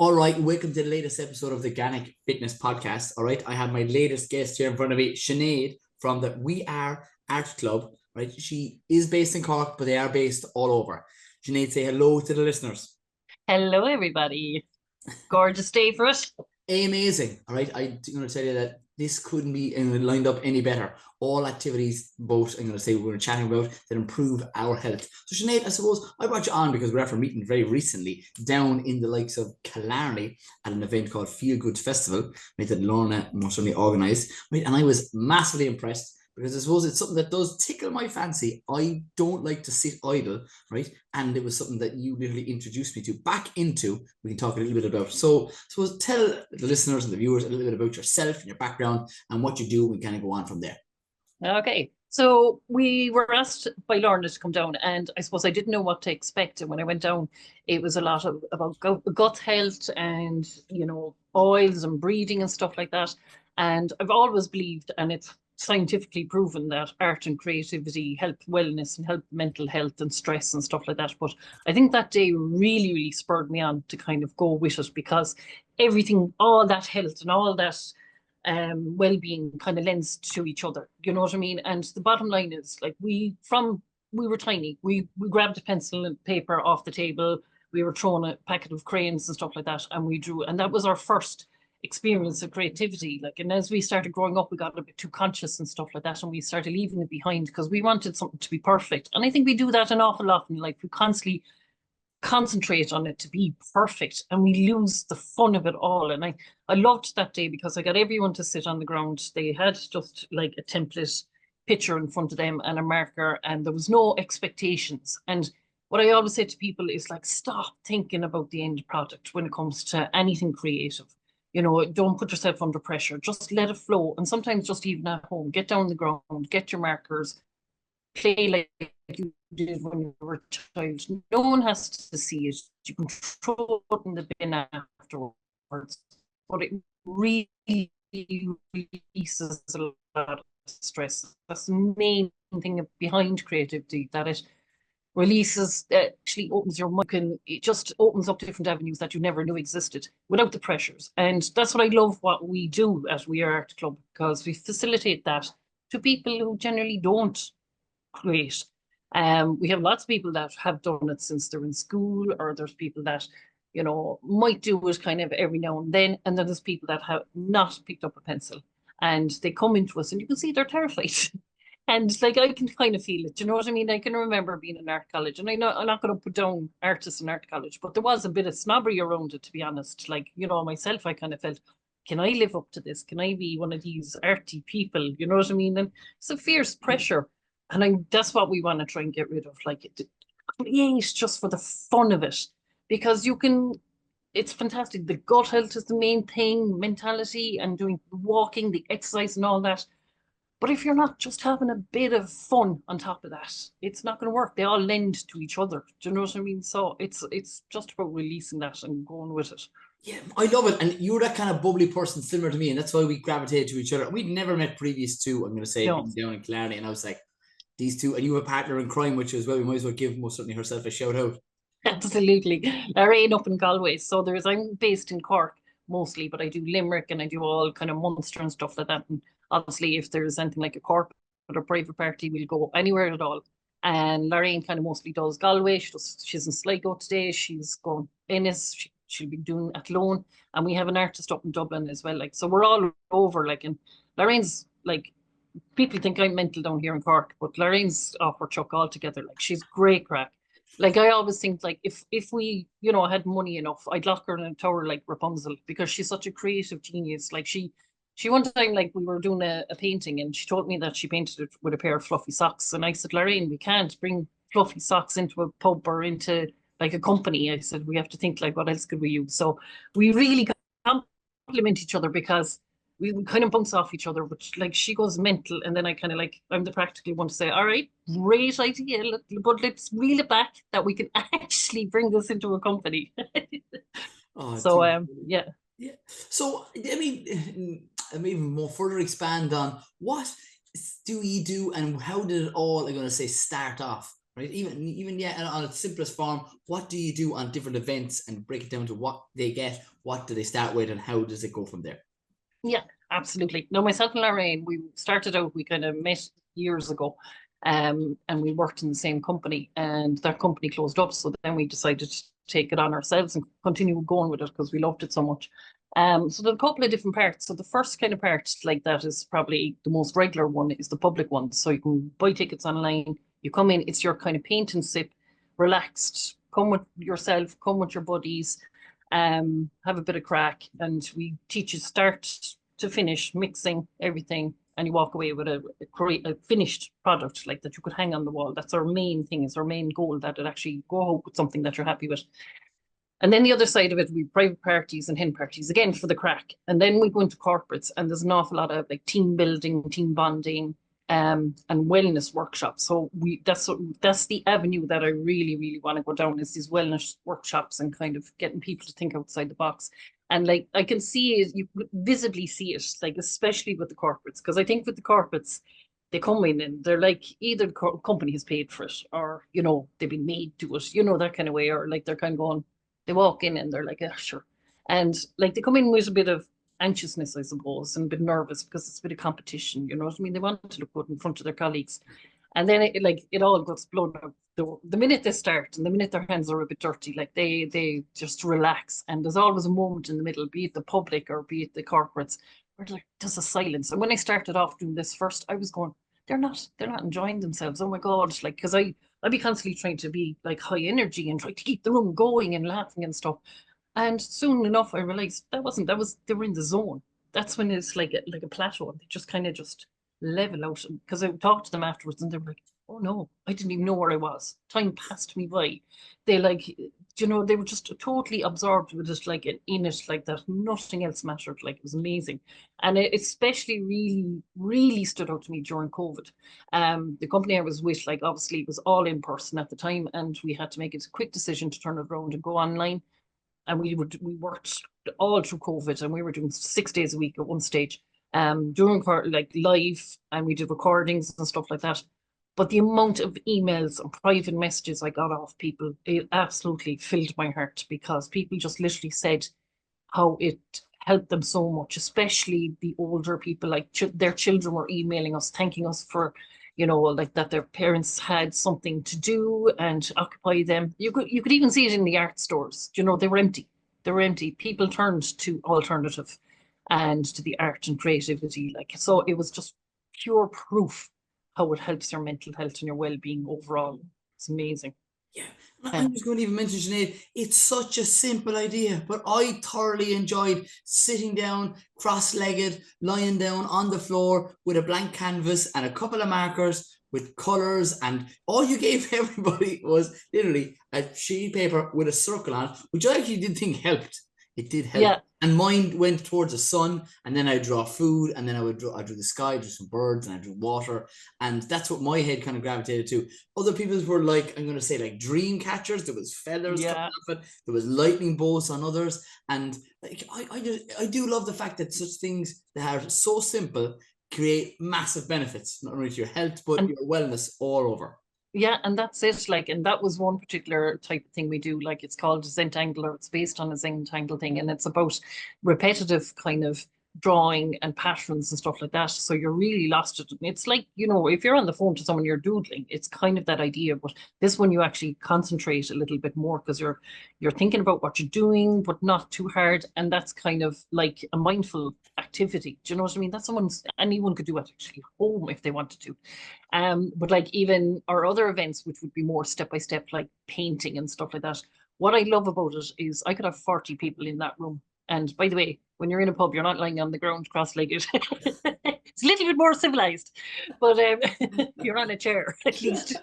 All right, welcome to the latest episode of the Organic Fitness Podcast. All right, I have my latest guest here in front of me, Sinead from the We Are Art Club. Right, she is based in Cork, but they are based all over. Sinead, say hello to the listeners. Hello, everybody. Gorgeous day for it. Amazing. All right, I'm going to tell you that this couldn't be lined up any better. All activities, both I'm going to say we're chatting about that improve our health. So Sinead, I suppose I brought you on because we're after meeting very recently down in the likes of Killarney at an event called Feel Good Festival, right, that Lorna most certainly organised, right? And I was massively impressed because I suppose it's something that does tickle my fancy. I don't like to sit idle, right? And it was something that you literally introduced me to back into. We can talk a little bit about. So tell the listeners and the viewers a little bit about yourself and your background and what you do. We kind of go on from there. Okay. So we were asked by Lorna to come down, and I suppose I didn't know what to expect. And when I went down, it was a lot about gut health and, oils and breathing and stuff like that. And I've always believed, and it's scientifically proven, that art and creativity help wellness and help mental health and stress and stuff like that. But I think that day really, really spurred me on to kind of go with it, because everything, all that health and all that well-being kind of lends to each other. You know what I mean? And the bottom line is, like, we were tiny. We grabbed a pencil and paper off the table. We were thrown a packet of crayons and stuff like that, and we drew. And that was our first experience of creativity. Like, and as we started growing up, we got a bit too conscious and stuff like that, and we started leaving it behind because we wanted something to be perfect. And I think we do that an awful lot in life. We constantly concentrate on it to be perfect, and we lose the fun of it all. And I loved that day because I got everyone to sit on the ground. They had just like a template picture in front of them and a marker, and there was no expectations. And what I always say to people is, like, stop thinking about the end product when it comes to anything creative. Don't put yourself under pressure. Just let it flow. And sometimes just even at home, get down the ground, get your markers, play like you did when you were a child. No one has to see it. You can throw it in the bin afterwards, but it really releases a lot of stress. That's the main thing behind creativity, that it releases, actually opens your mind. It just opens up different avenues that you never knew existed without the pressures. And that's what I love what we do at We Are Art Club, because we facilitate that to people who generally don't create. We have lots of people that have done it since they're in school, or there's people that, might do it kind of every now and then. And then there's people that have not picked up a pencil, and they come into us and you can see they're terrified. And like, I can kind of feel it. Do you know what I mean? I can remember being in art college, and I'm not going to put down artists in art college, but there was a bit of snobbery around it, to be honest. Like, myself, I kind of felt, can I live up to this? Can I be one of these arty people? You know what I mean? And it's a fierce pressure. And that's what we want to try and get rid of. Like, create just for the fun of it, because it's fantastic. The gut health is the main thing, mentality, and doing walking, the exercise and all that. But if you're not just having a bit of fun on top of that, it's not going to work. They all lend to each other. Do you know what I mean? So it's just about releasing that and going with it. Yeah, I love it. And you're that kind of bubbly person similar to me. And that's why we gravitated to each other. We'd never met previous to, I'm going to say, No. down in Killarney. And I was like, these two, and you have a partner in crime, which as well, we might as well give most certainly herself a shout out. Absolutely. Lorraine up in Galway. So I'm based in Cork mostly, but I do Limerick and I do all kind of Munster and stuff like that. And obviously, if there's anything like a corporate or private party, we'll go anywhere at all. And Lorraine kind of mostly does Galway. She's in Sligo today. She's going Ennis. She'll be doing Athlone. And we have an artist up in Dublin as well. Like, so we're all over. Like, and Lorraine's like, people think I'm mental down here in Cork, but Lorraine's off her chuck altogether. Like, she's great crack. Like, I always think, like, if we, had money enough, I'd lock her in a tower like Rapunzel, because she's such a creative genius. Like, she one time, like, we were doing a painting, and she told me that she painted it with a pair of fluffy socks. And I said, Lorraine, we can't bring fluffy socks into a pub or into like a company. I said, we have to think, like, what else could we use? So we really complement each other, because we kind of bounce off each other, which, like, she goes mental, and then I kind of, like, I'm the practical one to say, all right, great idea, but let's reel it back that we can actually bring this into a company. So yeah. So I mean, even more further expand on what do you do and how did it all, I'm going to say, start off? right? Even yeah, and on its simplest form, what do you do on different events and break it down to what they get, what do they start with, and how does it go from there? Yeah, absolutely. No, myself and Lorraine, we started out, we kind of met years ago, and we worked in the same company, and that company closed up. So then we decided to take it on ourselves and continue going with it because we loved it so much. So there's a couple of different parts. So the first kind of part like that is probably the most regular one is the public one. So you can buy tickets online. You come in, it's your kind of paint and sip, relaxed. Come with yourself, come with your buddies, have a bit of crack, and we teach you start to finish, mixing everything, and you walk away with a finished product like that you could hang on the wall. That's our main thing, is our main goal, that it actually go out with something that you're happy with. And then the other side of it, we private parties and hen parties, again for the crack. And then we go into corporates, and there's an awful lot of like team building, team bonding, and wellness workshops. So that's the avenue that I really, really want to go down, is these wellness workshops and kind of getting people to think outside the box. And like I can see it, you visibly see it, like especially with the corporates, because I think with the corporates, they come in and they're like either the company has paid for it, or they've been made to it, that kind of way, or like they're kind of going, they walk in and they're like, yeah, sure. And like they come in with a bit of anxiousness, I suppose, and a bit nervous because it's a bit of competition, you know what I mean? They want to look good in front of their colleagues. And then it all goes blown out the minute they start, and the minute their hands are a bit dirty, like they just relax. And there's always a moment in the middle, be it the public or be it the corporates, where like there's a silence. And when I started off doing this first, I was going, they're not enjoying themselves. Oh my God. Like, because I'd be constantly trying to be like high energy and try to keep the room going and laughing and stuff. And soon enough, I realized they were in the zone. That's when it's like a plateau. They just kind of just level out. Because I talked to them afterwards, and they were like, "Oh no, I didn't even know where I was. Time passed me by." They they were just totally absorbed with it, like in it, like that. Nothing else mattered. Like it was amazing, and it especially really, really stood out to me during COVID. The company I was with, like obviously, it was all in person at the time, and we had to make it a quick decision to turn it around and go online, and we worked all through COVID, and we were doing 6 days a week at one stage, doing like live, and we did recordings and stuff like that. But the amount of emails and private messages I got off people, it absolutely filled my heart, because people just literally said how it helped them so much, especially the older people. Like their children were emailing us, thanking us for, like that their parents had something to do and occupy them. You could even see it in the art stores. They were empty. They were empty. People turned to alternative and to the art and creativity. Like, so it was just pure proof how it helps your mental health and your well-being overall. It's amazing. Yeah, I was going to even mention, Sinead, it's such a simple idea, but I thoroughly enjoyed sitting down, cross-legged, lying down on the floor with a blank canvas and a couple of markers with colors, and all you gave everybody was literally a sheet of paper with a circle on it, which I actually did think helped. It did help. Yeah. And mine went towards the sun, and then I draw food, and then I drew the sky, drew some birds, and I drew water, and that's what my head kind of gravitated to. Other people's were like, I'm going to say, like dream catchers. There was feathers coming off it. There was lightning bolts on others, and like I do love the fact that such things that are so simple create massive benefits, not only to your health but your wellness all over. Yeah, and that's it. Like, and that was one particular type of thing we do. Like, it's called Zentangle, or it's based on a Zentangle thing, and it's about repetitive kind of drawing and patterns and stuff like that. So you're really lost it. It's like, if you're on the phone to someone, you're doodling. It's kind of that idea, but this one you actually concentrate a little bit more, because you're thinking about what you're doing, but not too hard. And that's kind of like a mindful activity. Do you know what I mean? That's anyone could do it actually at home if they wanted to. But like even our other events, which would be more step by step, like painting and stuff like that. What I love about it is I could have 40 people in that room. And by the way, when you're in a pub, you're not lying on the ground cross-legged. It's a little bit more civilized, but you're on a chair at least.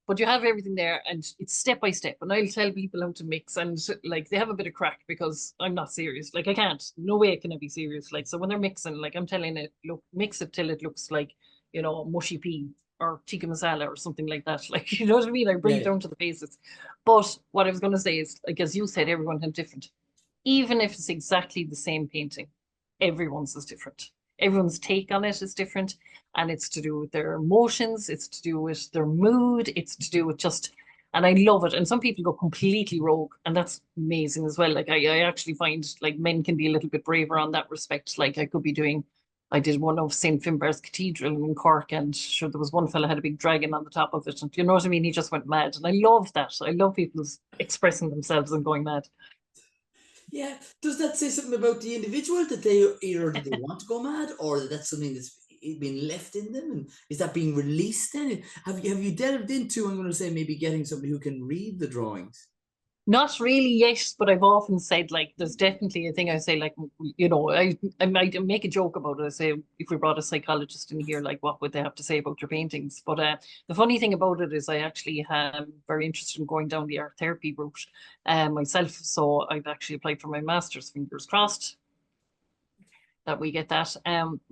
But you have everything there, and it's step by step. And I'll tell people how to mix, and like they have a bit of crack, because I'm not serious. Like I can't, no way can I be serious. Like, so when they're mixing, like I'm telling it, look, mix it till it looks like, mushy pea or tikka masala or something like that. Like, you know what I mean? I bring it down to the basics. But what I was going to say is, like, as you said, everyone had different. Even if it's exactly the same painting, everyone's is different. everyone's take on it is different. And it's to do with their emotions, it's to do with their mood, it's to do with just, and I love it. And some people go completely rogue, and that's amazing as well. Like I actually find like men can be a little bit braver on that respect. Like I did one of St. Finbarr's Cathedral in Cork, and sure, there was one fella had a big dragon on the top of it. And you know what I mean? He just went mad. And I love that. I love people expressing themselves and going mad. Yeah. Does that say something about the individual that they either do they want to go mad, or that that's something that's been left in them, and is that being released? Then have you delved into? I'm going to say maybe getting somebody who can read the drawings. Not really yet, but I've often said like there's definitely a thing I say like I might make a joke about it. I say if we brought a psychologist in here, like what would they have to say about your paintings? But the funny thing about it is I actually am very interested in going down the art therapy route myself. So I've actually applied for my master's, fingers crossed that we get that.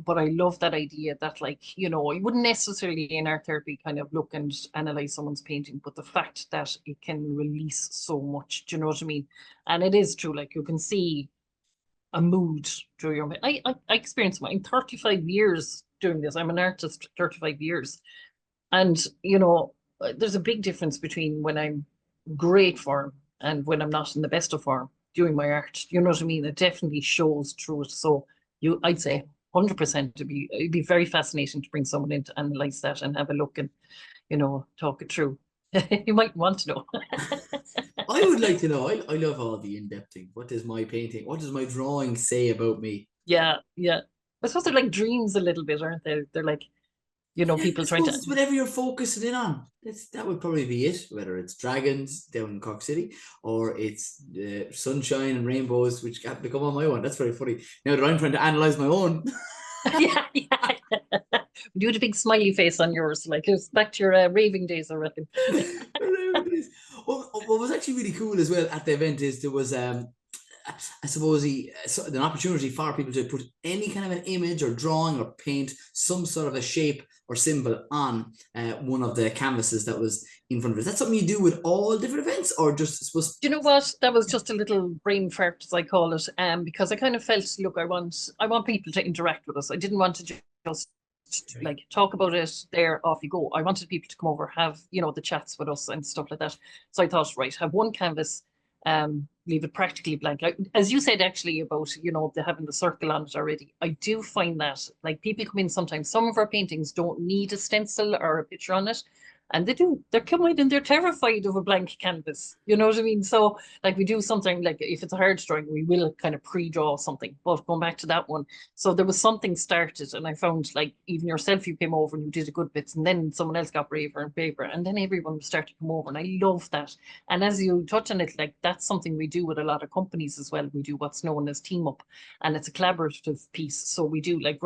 But I love that idea that like, you wouldn't necessarily in art therapy kind of look and analyze someone's painting, but the fact that it can release so much, do you know what I mean? And it is true, like you can see a mood through your I experienced mine 35 years doing this. I'm an artist 35 years. And there's a big difference between when I'm great form and when I'm not in the best of form doing my art. You know what I mean? It definitely shows through it. So I'd say 100% it'd be very fascinating to bring someone in to analyze that and have a look and talk it through. You might want to know. I would like to know. I love all the in-depth thing. What does my painting, what does my drawing say about me? Yeah, yeah. I suppose they're like dreams a little bit, aren't they? They're like, Yeah, I people trying suppose to. it's whatever you're focusing in on. That would probably be it. Whether it's dragons down in Cork City, or it's sunshine and rainbows, which have become on my one. That's very funny. Now that I'm trying to analyze my own. Yeah, yeah. You had a big smiley face on yours, like it was back to your raving days, I reckon. Well, what was actually really cool as well at the event is there was I suppose an opportunity for people to put any kind of an image or drawing or paint some sort of a shape or symbol on one of the canvases that was in front of it. Is that something you do with all different events, or just supposed? Do you know what? That was just a little brain fart, as I call it, because I kind of felt, look, I want people to interact with us. I didn't want to just like talk about it there, off you go. I wanted people to come over, have the chats with us and stuff like that. So I thought, right, have one canvas, leave it practically blank. As you said, actually about the having the circle on it already. I do find that like people come in sometimes. Some of our paintings don't need a stencil or a picture on it. And they do, they're coming and they're terrified of a blank canvas. You know what I mean? So like we do something like if it's a hard drawing, we will kind of pre-draw something. But going back to that one, so there was something started, and I found like even yourself, you came over and you did a good bits, and then someone else got braver and braver, and then everyone started to come over, and I love that. And as you touch on it, like that's something we do with a lot of companies as well. We do what's known as team up, and it's a collaborative piece. So we do like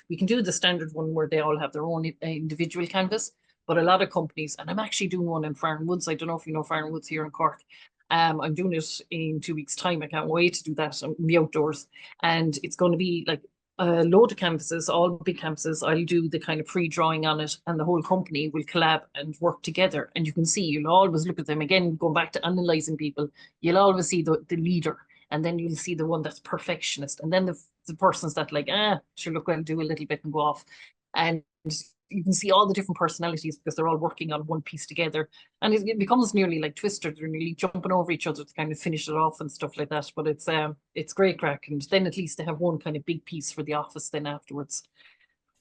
we can do the standard one where they all have their own individual canvas. But a lot of companies, and I'm actually doing one in Farn Woods. I don't know if you know Farn Woods here in Cork. I'm doing it in 2 weeks' time. I can't wait to do that in the outdoors. And it's going to be like a load of canvases, all big canvases. I'll do the kind of pre-drawing on it, and the whole company will collab and work together. And you can see, you'll always look at them again, going back to analysing people, you'll always see the leader, and then you'll see the one that's perfectionist, and then the persons that like, sure, look, I'll do a little bit and go off. And you can see all the different personalities because they're all working on one piece together, and it becomes nearly like Twister. They're nearly jumping over each other to kind of finish it off and stuff like that. But it's great crack, and then at least they have one kind of big piece for the office then afterwards.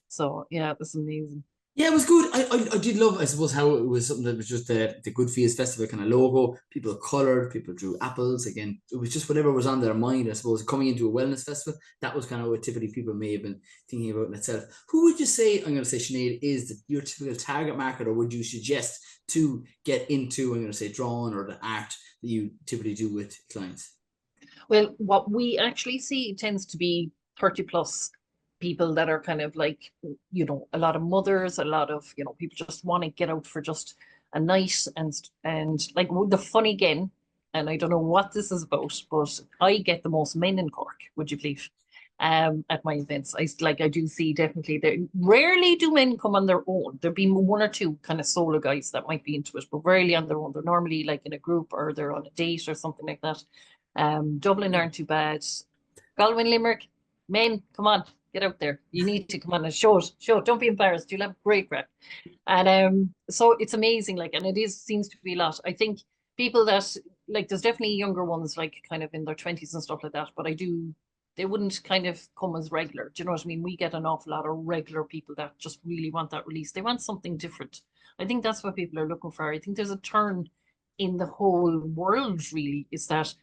So yeah, that's amazing. Yeah, it was good. I did love, I suppose, how it was something that was just the Good Feels Festival kind of logo. People colored, people drew apples. Again, it was just whatever was on their mind, I suppose, coming into a wellness festival. That was kind of what typically people may have been thinking about in itself. Who would you say, I'm going to say, Sinead, is your typical target market, or would you suggest to get into, I'm going to say, drawing or the art that you typically do with clients? Well, what we actually see tends to be 30 plus people that are kind of like, a lot of mothers, a lot of, people just want to get out for just a night and like the fun again. And I don't know what this is about, but I get the most men in Cork, would you believe? At my events, I do see definitely there. Rarely do men come on their own. There'll be one or two kind of solo guys that might be into it, but rarely on their own. They're normally like in a group or they're on a date or something like that. Dublin aren't too bad. Galway, Limerick, men, come on. Get out there. You need to come on and show it. Show it. Don't be embarrassed. You'll have great crack. And so it's amazing, like, and it is seems to be a lot. I think people that like there's definitely younger ones like kind of in their 20s and stuff like that, but they wouldn't kind of come as regular. Do you know what I mean? We get an awful lot of regular people that just really want that release. They want something different. I think that's what people are looking for. I think there's a turn in the whole world, really, is that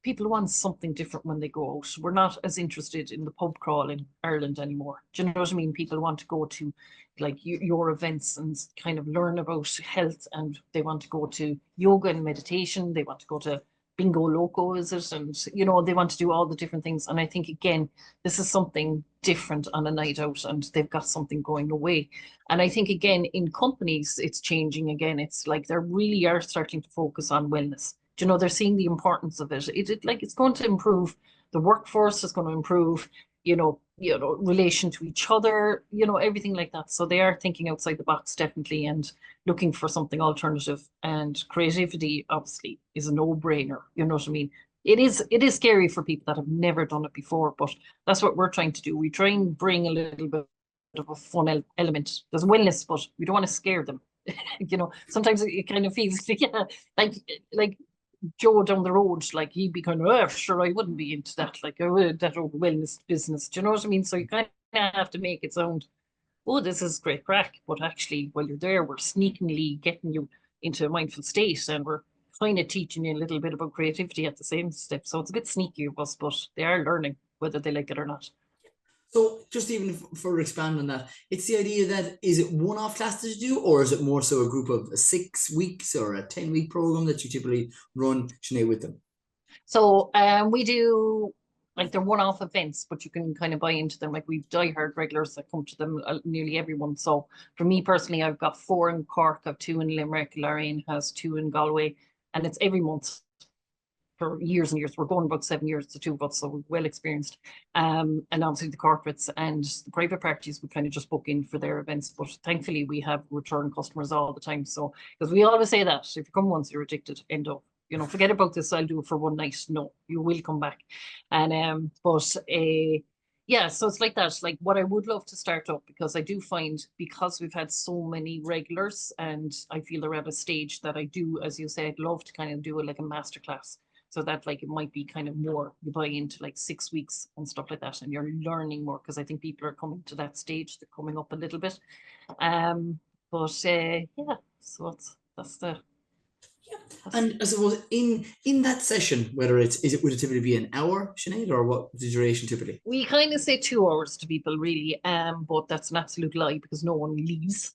people want something different when they go out. We're not as interested in the pub crawl in Ireland anymore. Do you know what I mean? People want to go to like your events and kind of learn about health, and they want to go to yoga and meditation. They want to go to bingo loco, is it? And they want to do all the different things. And I think again, this is something different on a night out, and they've got something going away. And I think again, in companies, it's changing again. It's like they really are starting to focus on wellness. They're seeing the importance of it. It's going to improve the workforce. It's going to improve, relation to each other, everything like that. So they are thinking outside the box, definitely, and looking for something alternative. And creativity, obviously, is a no-brainer. You know what I mean? It is scary for people that have never done it before, but that's what we're trying to do. We try and bring a little bit of a fun element. There's wellness, but we don't want to scare them. Sometimes it kind of feels like Joe down the road, like he'd be kind of, oh, sure, I wouldn't be into that, like that old wellness business. Do you know what I mean? So you kind of have to make it sound, oh, this is great crack, but actually, while you're there, we're sneakily getting you into a mindful state, and we're kind of teaching you a little bit about creativity at the same step. So it's a bit sneaky of us, but they are learning whether they like it or not. So just even for expanding on that, it's the idea that is it one-off classes you do, or is it more so a group of 6 weeks or a 10-week program that you typically run, Sinead, with them? So we do like they're one-off events, but you can kind of buy into them. Like we've diehard regulars that come to them nearly every month. So for me personally, I've got 4 in Cork, I've 2 in Limerick, Lorraine has 2 in Galway, and it's every month for years and years. We're going about 7 years, the two of us, so we're well experienced. And obviously the corporates and the private parties we kind of just book in for their events. But thankfully we have return customers all the time. So because we always say that if you come once, you're addicted, end of. Forget about this, I'll do it for one night. No, you will come back. And yeah, so it's like that. Like what I would love to start up, because I do find, because we've had so many regulars, and I feel they're at a stage that I do, as you said, love to kind of do like a masterclass. So that like it might be kind of more, you buy into like 6 weeks and stuff like that, and you're learning more, because I think people are coming to that stage, they're coming up a little bit. But yeah, so that's the And I suppose in that session, whether would it typically be an hour, Sinead, or what the duration typically? we kind of say 2 hours to people, really. But that's an absolute lie, because no one leaves.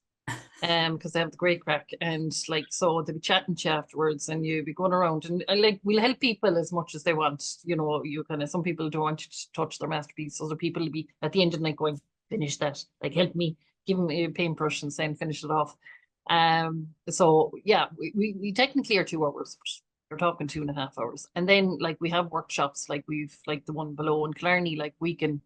Because they have the great crack, and like so they'll be chatting to you afterwards, and you'll be going around, and like we'll help people as much as they want. You kind of, some people don't want you to touch their masterpiece, other people will be at the end of the night going, finish that, like help me, give them a paintbrush and saying finish it off. So yeah, we technically are 2 hours, but we're talking 2.5 hours. And then like we have workshops, like we've like the one below in Clarny, like we can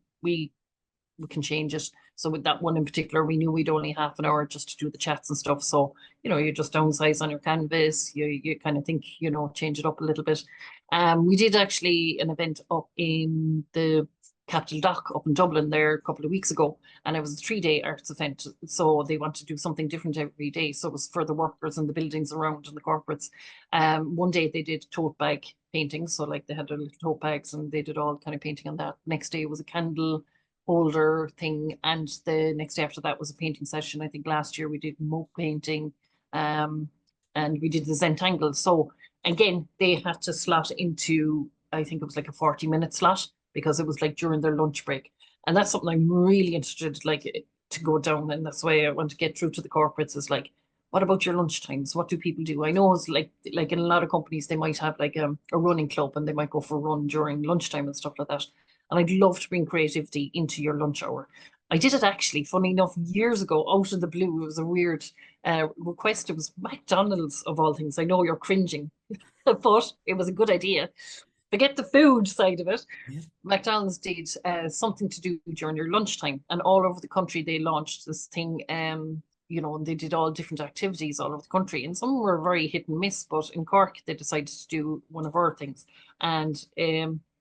change it. So with that one in particular, we knew we'd only half an hour just to do the chats and stuff. So, you just downsize on your canvas, you kind of think, change it up a little bit. We did actually an event up in the Capital Dock up in Dublin there a couple of weeks ago, and it was a 3-day arts event. So they want to do something different every day. So it was for the workers and the buildings around and the corporates. One day they did tote bag painting. So like they had their little tote bags and they did all kind of painting on that. Next day was a candle holder thing, and the next day after that was a painting session. I think last year we did moat painting, and we did the Zentangle. So again, they had to slot into, I think it was like a 40-minute slot, because it was like during their lunch break. And that's something I'm really interested like to go down, and that's why I want to get through to the corporates, is like, what about your lunch times? What do people do? I know it's like in a lot of companies they might have like a running club, and they might go for a run during lunchtime and stuff like that. And I'd love to bring creativity into your lunch hour. I did it actually, funny enough, years ago, out of the blue. It was a weird request. It was McDonald's, of all things. I know you're cringing, but it was a good idea. Forget the food side of it. Yeah. McDonald's did something to do during your lunchtime. And all over the country, they launched this thing, and they did all different activities all over the country. And some were very hit and miss, but in Cork, they decided to do one of our things. And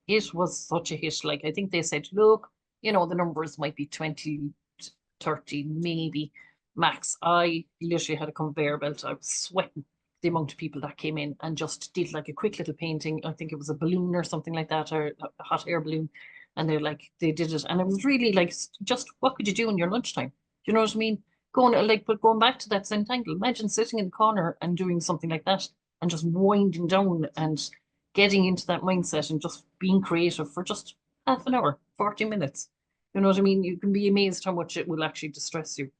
it was such a hit. Like, I think they said, look, you know, the numbers might be 20, 30, maybe max. I literally had a conveyor belt. I was sweating the amount of people that came in and just did like a quick little painting. I think it was a balloon or something like that, or a hot air balloon. And they did it. And it was really like, just what could you do in your lunchtime? Do you know what I mean? But going back to that same angle, imagine sitting in the corner and doing something like that and just winding down and getting into that mindset and just being creative for just half an hour, 40 minutes. You know what I mean? You can be amazed how much it will actually distress you.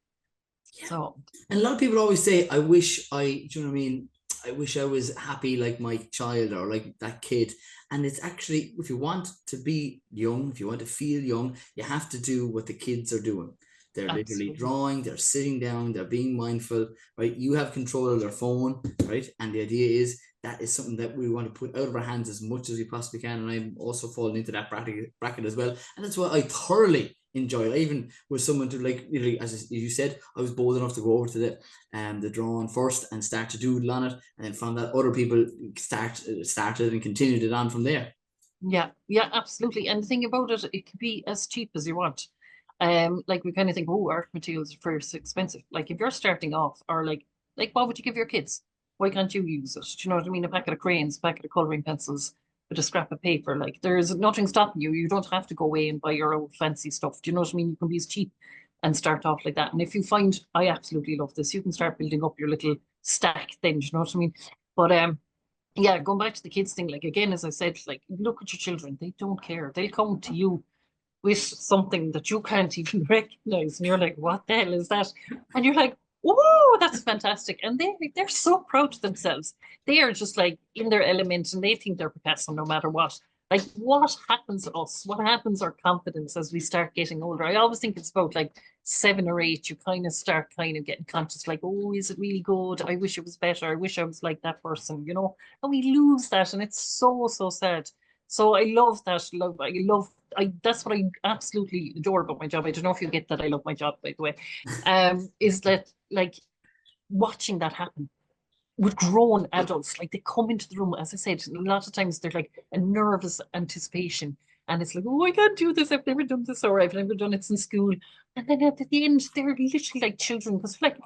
Yeah. So, And a lot of people always say, I wish do you know what I mean? I wish I was happy like my child or like that kid. And it's actually, if you want to be young, if you want to feel young, you have to do what the kids are doing. They're literally absolutely. drawing, they're sitting down, they're being mindful, right? You have control of their phone, right? And the idea is that is something that we want to put out of our hands as much as we possibly can. And I'm also falling into that bracket as well. And that's what I thoroughly enjoy. I even was someone to like, really, as you said, I was bold enough to go over to the drawing first and start to doodle on it. And then from that, other people started and continued it on from there. Yeah, yeah, absolutely. And the thing about it, it could be as cheap as you want. Like we kind of think, oh, art materials are very expensive. Like if you're starting off, or like what would you give your kids? Why can't you use it? Do you know what I mean? A packet of crayons, a packet of coloring pencils, with a scrap of paper. Like there's nothing stopping you. You don't have to go away and buy your own fancy stuff. Do you know what I mean? You can be as cheap and start off like that. And if you find, I absolutely love this, you can start building up your little stack then. Do you know what I mean? But yeah, going back to the kids thing, like again, as I said, like look at your children, they don't care. They'll come to you with something that you can't even recognize. And you're like, what the hell is that? And you're like, oh, that's fantastic. And they're so proud of themselves. They are just like in their element and they think they're Picasso no matter what. Like what happens to us? What happens to our confidence as we start getting older? I always think it's about like 7 or 8, you kind of start kind of getting conscious, like, oh, is it really good? I wish it was better. I wish I was like that person, you know? And we lose that, and it's so, so sad. So I love that. That's what I absolutely adore about my job. I don't know if you get that. I love my job, by the way. Is that like watching that happen with grown adults? Like they come into the room, as I said, a lot of times they're like a nervous anticipation. And it's like, oh, I can't do this. I've never done this, or I've never done it in school. And then at the end, they're literally like children because like,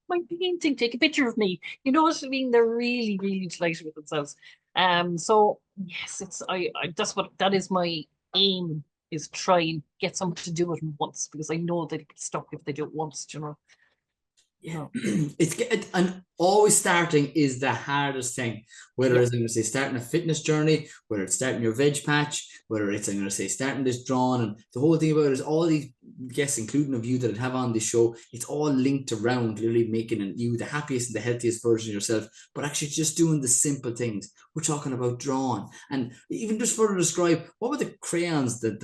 my painting, take a picture of me. You know what I mean? They're really, really delighted with themselves. So yes, that is my aim, is try and get someone to do it once, because I know they'll get stuck if they do it once, you know. Yeah, No. and always starting is the hardest thing. Whether Yeah. it's, I'm going to say, starting a fitness journey, whether it's starting your veg patch, whether it's, I'm going to say, starting this drawing, and the whole thing about it is all these guests, including of you that I have on this show, it's all linked around literally making you the happiest and the healthiest version of yourself. But actually, just doing the simple things. We're talking about drawing, and even just further describe, what were the crayons the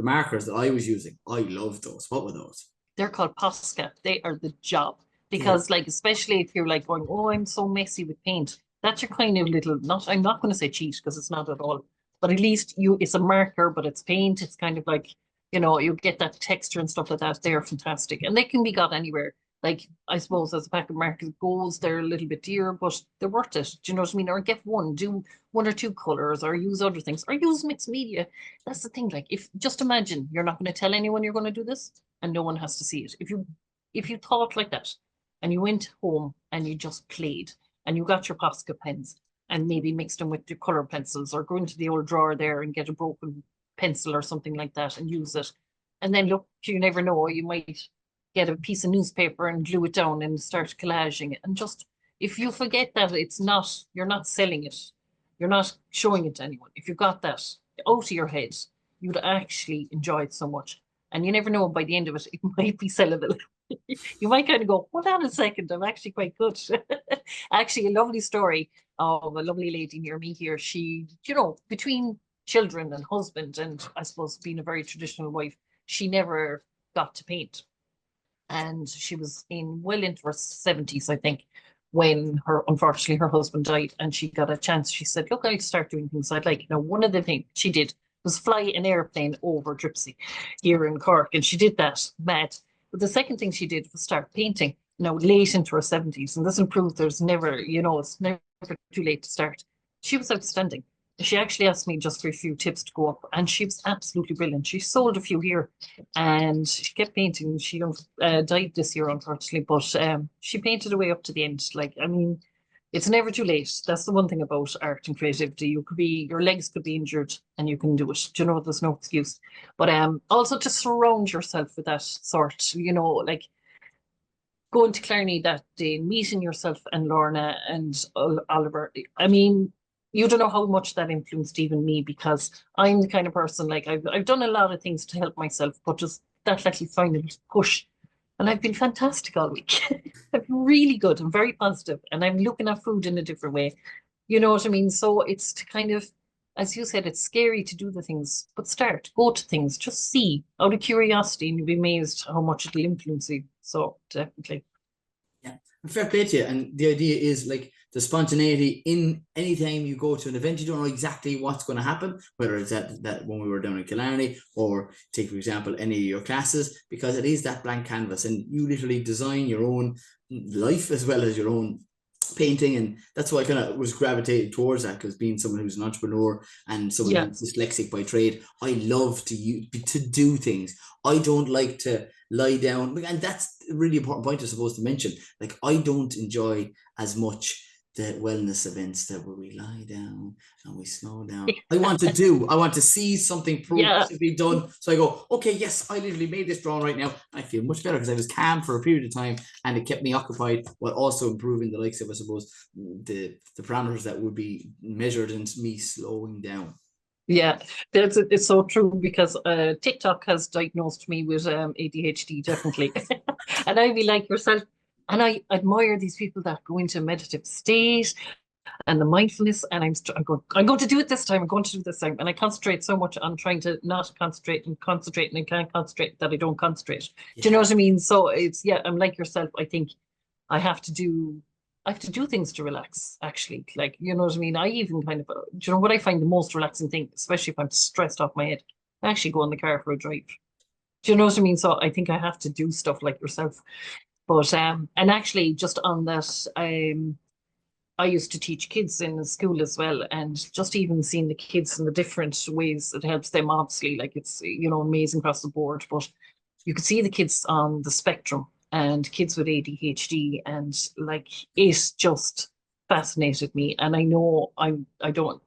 markers that I was using? I love those. What were those? They're called Posca. They are the job. Yeah. Because like, especially if you're like going, oh, I'm so messy with paint. That's your kind of little, not, I'm not going to say cheat because it's not at all. But at least it's a marker, but it's paint. It's kind of like, you know, you get that texture and stuff like that. They're fantastic. And they can be got anywhere. Like, I suppose as a pack of markers goes, they're a little bit dear, but they're worth it. Do you know what I mean? Or get one, do 1 or 2 colors, or use other things, or use mixed media. That's the thing. Like, if just imagine you're not going to tell anyone you're going to do this, and no one has to see it. If you thought like that, and you went home and you just played, and you got your Posca pens and maybe mixed them with your color pencils, or go into the old drawer there and get a broken pencil or something like that and use it. And then look, you never know, you might get a piece of newspaper and glue it down and start collaging it. And just, if you forget that you're not selling it, you're not showing it to anyone. If you got that out of your head, you'd actually enjoy it so much. And you never know, by the end of it, it might be sellable. You might kind of go, hold on a second, I'm actually quite good. Actually, a lovely story of a lovely lady near me here. She, you know, between children and husband, and I suppose being a very traditional wife, she never got to paint. And she was well into her 70s, I think, when unfortunately her husband died, and she got a chance. She said, look, I'll start doing things I'd like. Now, one of the things she did was fly an airplane over Dripsy here in Cork, and she did that mad. But the second thing she did was start painting, now late into her 70s. And this will prove there's never, it's never too late to start. She was outstanding. she actually asked me just for a few tips to go up, and she was absolutely brilliant. She sold a few here, and she kept painting. She died this year, unfortunately, but she painted away up to the end. Like, I mean, it's never too late. That's the one thing about art and creativity. Your legs could be injured, and you can do it. Do you know, there's no excuse. But also to surround yourself with that sort. You know, like going to Clarny that day, meeting yourself and Lorna and Oliver. I mean, you don't know how much that influenced even me, because I'm the kind of person, like, I've done a lot of things to help myself, but just that little final push. And I've been fantastic all week. I've been really good and very positive, and I'm looking at food in a different way. You know what I mean? So it's to kind of, as you said, it's scary to do the things, but go to things, just see out of curiosity, and you'll be amazed how much it'll influence you. So definitely. Yeah, fair play to you. And the idea is like the spontaneity in any time you go to an event, you don't know exactly what's going to happen, whether it's that when we were down in Killarney, or take, for example, any of your classes, because it is that blank canvas and you literally design your own life as well as your own painting. And that's why I kind of was gravitated towards that, because being someone who's an entrepreneur and someone Yeah. who's dyslexic by trade, I love to do things. I don't like to lie down, and that's a really important point I suppose to mention. Like, I don't enjoy as much the wellness events that where we lie down and we slow down. I want to see something Yeah. progressively done. So I go, okay, yes, I literally made this drawing right now. I feel much better because I was calm for a period of time, and it kept me occupied while also improving the likes of, I suppose, the parameters that would be measured in me slowing down. Yeah, it's so true, because TikTok has diagnosed me with ADHD, definitely. And I be like yourself, and I admire these people that go into a meditative state and the mindfulness, and I'm going to do it this time. I'm going to do it this time, and I concentrate so much on trying to not concentrate and I can't concentrate that I don't concentrate. Yeah. Do you know what I mean? So it's, yeah, I'm like yourself. I think I have to do things to relax, actually. Like, you know what I mean? I even kind of, do you know what I find the most relaxing thing, especially if I'm stressed off my head? I actually go in the car for a drive. Do you know what I mean? So I think I have to do stuff like yourself. But and actually, just on that, I used to teach kids in the school as well, and just even seeing the kids in the different ways, it helps them, obviously. Like, it's, you know, amazing across the board, but you could see the kids on the spectrum and kids with ADHD, and like, it just fascinated me. And I know I'm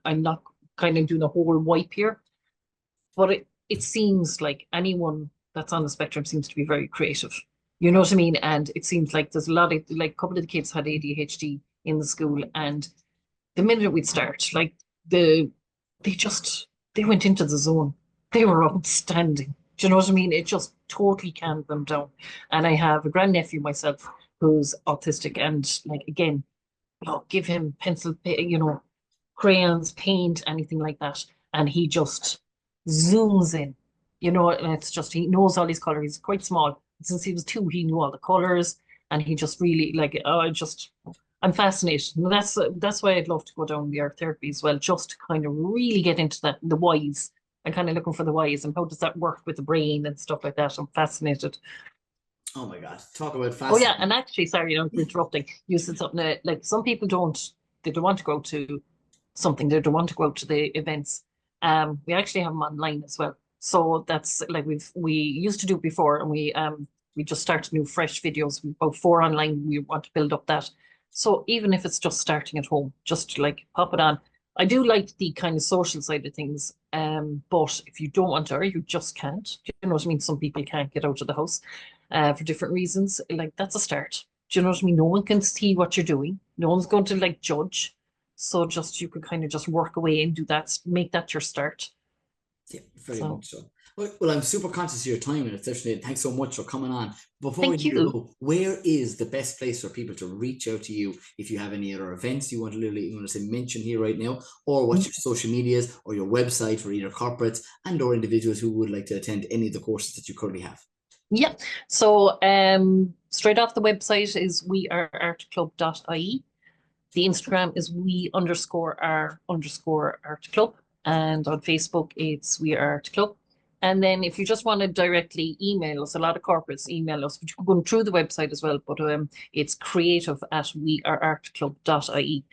not kind of doing a whole wipe here, but it seems like anyone that's on the spectrum seems to be very creative. You know what I mean? And it seems like there's a lot of, like, a couple of the kids had ADHD in the school, and the minute we'd start, like, they just they went into the zone. They were outstanding. Do you know what I mean? It just totally calmed them down. And I have a grandnephew myself who's autistic, and, like, again, give him pencil, you know, crayons, paint, anything like that, and he just zooms in. You know, and it's just, he knows all these colors. He's quite small. Since he was 2, he knew all the colors, and he just really, like, I'm fascinated. And that's why I'd love to go down the art therapy as well, just to kind of really get into the whys. I'm kind of looking for the whys and how does that work with the brain and stuff like that. I'm fascinated. Oh my God, talk about Oh yeah, fascinating. and actually, sorry, I'm interrupting. You said something like, some people they don't want to go to something, they don't want to go out to the events. We actually have them online as well. So that's like, we used to do it before, and we just started new fresh videos. We've about 4 online. We want to build up that. So even if it's just starting at home, just like pop it on. I do like the kind of social side of things. But if you don't want to, or you just can't, you know what I mean? Some people can't get out of the house for different reasons. Like, that's a start. Do you know what I mean? No one can see what you're doing. No one's going to, like, judge. So just, you could kind of just work away and do that, make that your start. Yeah, very So much so. Well, I'm super conscious of your time, and especially thanks so much for coming on. Before we thank let you you. go, where is the best place for people to reach out to you if you have any other events you want to say mention here right now, or what's your social medias or your website for either corporates and or individuals who would like to attend any of the courses that you currently have? Yeah. So straight off the website is weareartclub.ie. The Instagram is we_are_art club. And on Facebook, it's We Are Art Club. And then if you just want to directly email us, a lot of corporates email us, but you can go through the website as well. But it's creative@weareartclub.ie.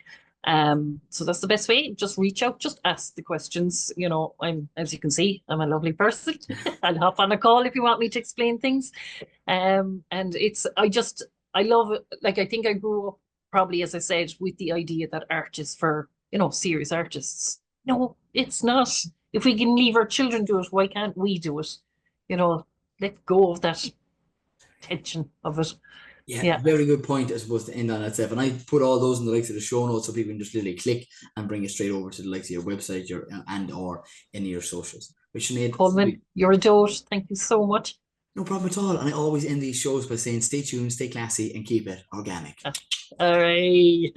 So that's the best way. Just reach out, just ask the questions. You know, as you can see, I'm a lovely person. I'll hop on a call if you want me to explain things. And I love it. Like, I think I grew up probably, as I said, with the idea that art is for, serious artists. No, it's not. If we can leave our children do it, why can't we do it? Let go of that tension of it. Yeah, Yeah. very good point, I suppose, to end on that, Steph. And I put all those in the likes of the show notes so people can just literally click and bring it straight over to the likes of your website, or any of your socials. Which, Sinead, Coleman, you're a dote. Thank you so much. no problem at all. And I always end these shows by saying stay tuned, stay classy, and keep it organic. All right.